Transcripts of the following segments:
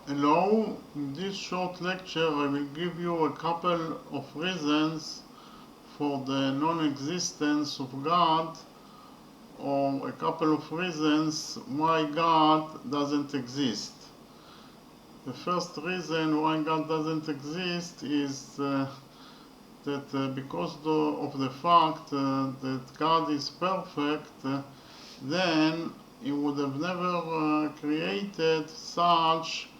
Hello, in this short lecture I will give you a couple of reasons for the non-existence of God, or a couple of reasons why God doesn't exist. The first reason why God doesn't exist is that because of the fact that God is perfect, then He would have never created such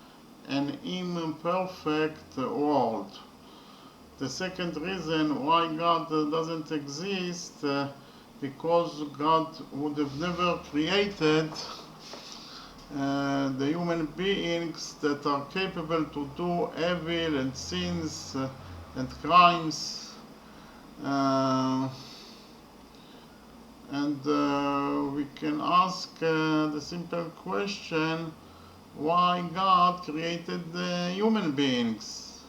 an imperfect world. The second reason why God doesn't exist, because God would have never created the human beings that are capable to do evil and sins and crimes. And we can ask the simple question, why God created the human beings?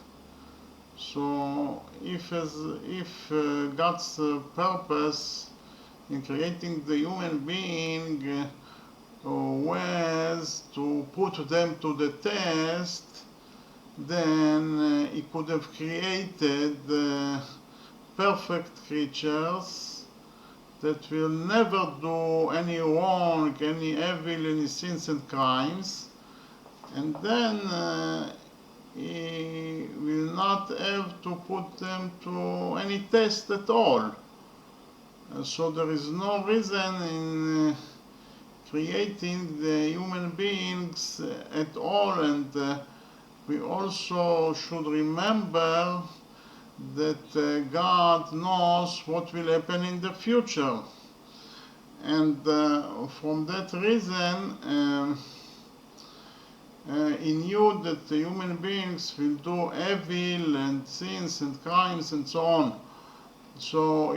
So if God's purpose in creating the human being was to put them to the test, then He could have created perfect creatures that will never do any wrong, any evil, any sins and crimes, and then He will not have to put them to any test at all. So there is no reason in creating the human beings at all, and we also should remember that God knows what will happen in the future. And from that reason, He knew that the human beings will do evil and sins and crimes and so on. So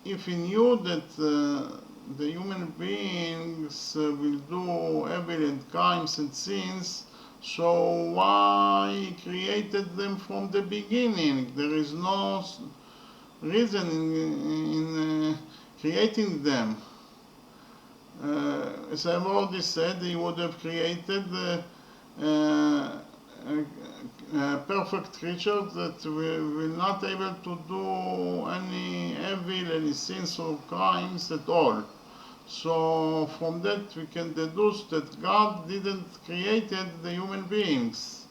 if He knew that the human beings will do evil and crimes and sins, so why He created them from the beginning? There is no reason in creating them. As I've already said, He would have created perfect creatures that will not able to do any evil, any sins or crimes at all. So from that we can deduce that God didn't created the human beings,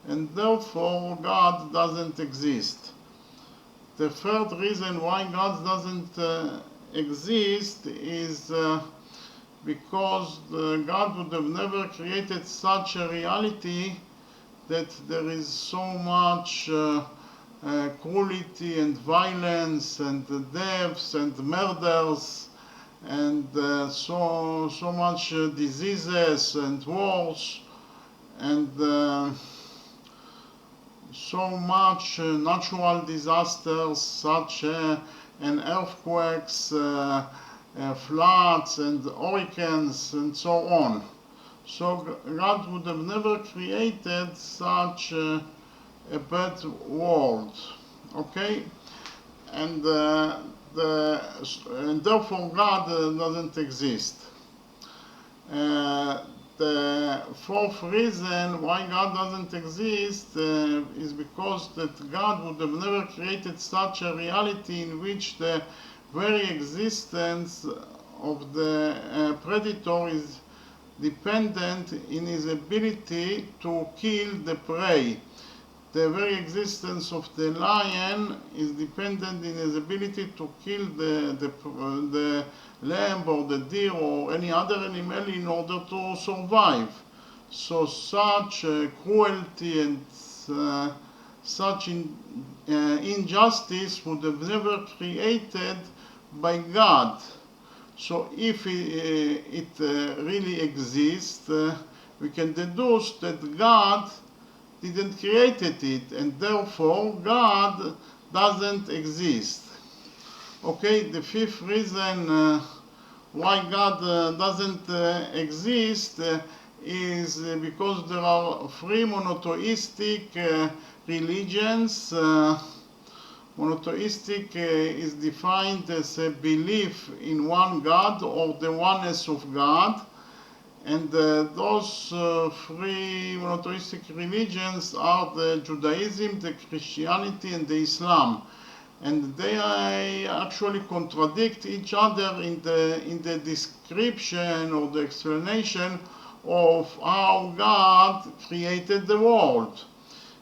and therefore God doesn't exist. The third reason why God doesn't exist is because God would have never created such a reality that there is so much cruelty and violence and deaths and murders and so much diseases and wars and so much natural disasters such as earthquakes, floods and hurricanes and so on. So God would have never created such a bad world, okay? And therefore God doesn't exist. The fourth reason why God doesn't exist is because that God would have never created such a reality in which the very existence of the predator is dependent in his ability to kill the prey. The very existence of the lion is dependent in his ability to kill the lamb or the deer or any other animal in order to survive. So such cruelty and such injustice would have never created by God. So if it really exists, we can deduce that God didn't create it, and therefore God doesn't exist. Okay, the fifth reason why God doesn't exist is because there are three monotheistic religions. Monotheistic is defined as a belief in one God or the oneness of God, And those three monotheistic religions are the Judaism, the Christianity, and the Islam. And they actually contradict each other in the description or the explanation of how God created the world.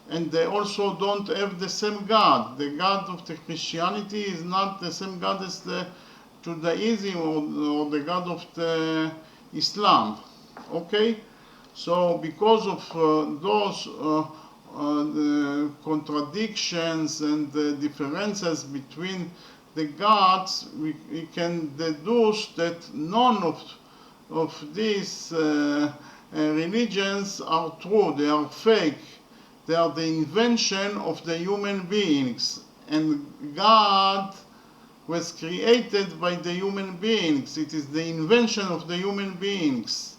And they also don't have the same God. The God of the Christianity is not the same God as the Judaism or the God of the Islam. Okay? So because of those the contradictions and the differences between the gods, we can deduce that none of these religions are true. They are fake. They are the invention of the human beings. And God was created by the human beings. It is the invention of the human beings.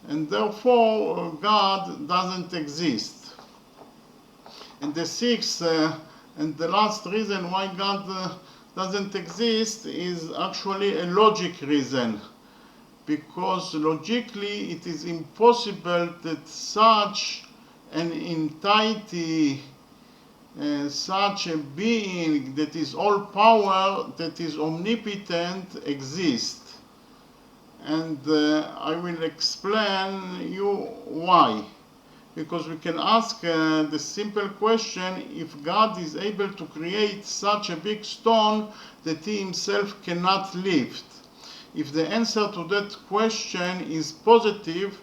And therefore, God doesn't exist. And the sixth and the last reason why God doesn't exist is actually a logic reason. Because logically it is impossible that such an entity, such a being that is all power, that is omnipotent, exists. And I will explain you why. Because we can ask the simple question, if God is able to create such a big stone that he himself cannot lift. If the answer to that question is positive,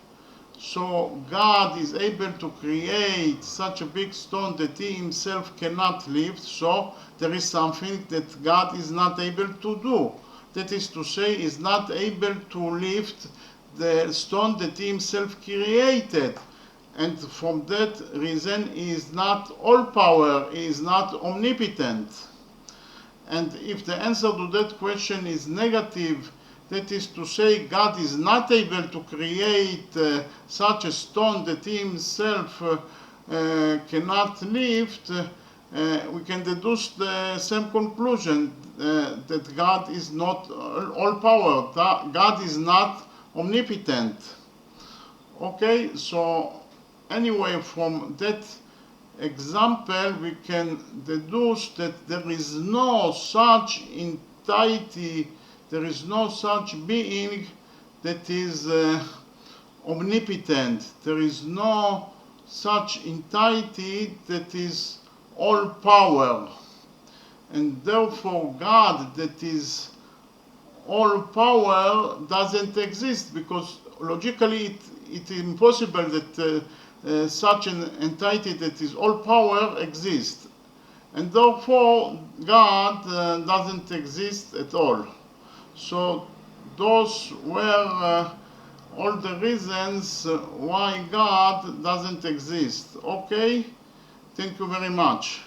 so God is able to create such a big stone that he himself cannot lift, so there is something that God is not able to do. That is to say, he is not able to lift the stone that he himself created. And from that reason, he is not all power, he is not omnipotent. And if the answer to that question is negative, that is to say, God is not able to create such a stone that he himself cannot lift, we can deduce the same conclusion, that God is not all power, God is not omnipotent. Okay, so anyway, from that example, we can deduce that there is no such entity, there is no such being that is omnipotent. There is no such entity that is all power. And therefore God that is all power doesn't exist, because logically it is impossible that such an entity that is all power exists. And therefore God doesn't exist at all. So those were all the reasons why God doesn't exist. Okay? Thank you very much.